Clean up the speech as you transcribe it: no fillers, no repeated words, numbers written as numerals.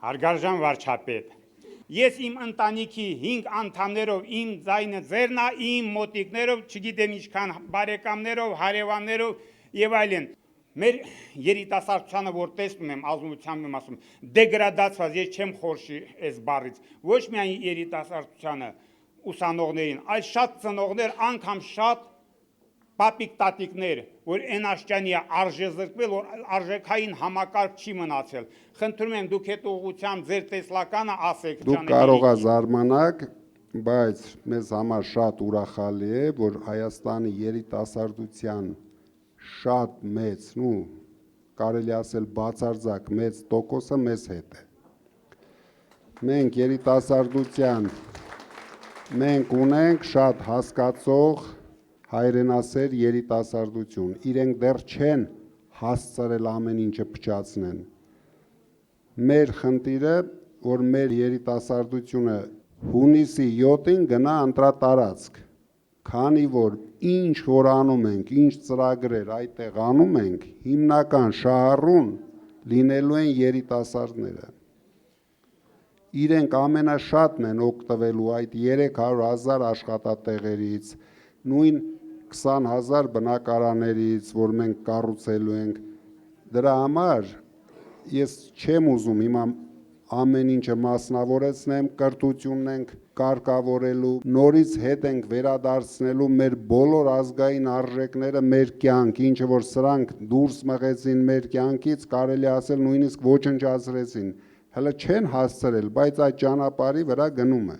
Հարգարժան վարչապետ, ես իմ ընտանիքի 5 անդամներով, իմ ձայնը ձեռն է, իմ մոտիկներով, չգիտեմ ինչքան բարեկամներով, հարևաններով եւ այլն։ Մեր երիտասարդությանը, որ տեսնում եմ, ազնվությամբ եմ ասում, դեգրադացված, ես չեմ խորշի այս բառից, ոչ միայն երիտասարդությանը, ուսանողներին, այլ շատ ծնողներ, անգամ շատ պապիկ տատիկներ, որ այն աշճանի է արժեզրկվել, որ արժեքային համակարգ չի մնացել։ Խնդրում եմ դուք այդ ուղղությամբ ձեր տեսլականը ասեք։ Դուք կարող եք զարմանալ, բայց մեզ համար շատ ուրախալի է, որ Հայաստանի երիտասարդության շատ մեծ, կարելի ասել բացարձակ մեծ տոկոսը մեզ հետ է։ Մենք երիտասարդության, մենք ունենք շատ հասկացող հայրենասեր երիտասարդություն, իրենք դեռ չեն հասցրել ամեն ինչը փչացնեն։ Մեր խնդիրը, որ մեր երիտասարդությունը հունիսի 7-ին գնա ընտրատարածք, քանի որ ինչ որ անում ենք, ինչ ծրագրեր այդտեղ անում ենք, հիմնական շահառուն լինելու են երիտասարդները։ Իրենք ամենաշատն են օգտվելու այդ 300,000 աշխատատեղերից, նույն 20,000 բնակարաներից, որ մենք կառուցելու ենք, դրա համար ես չեմ ուզում հիմա ամեն ինչը մասնավորեցնեմ, կրթությունն ենք կարգավորելու, նորից հետ ենք վերադարձնելու մեր բոլոր ազգային արժեքները մեր կյանք, ինչը որ սրանք դուրս մղեցին մեր կյանքից, կարելի ասել նույնիսկ ոչնչացրեցին, հələ չեն հասցրել, բայց այդ ճանապարհի վրա գնում է։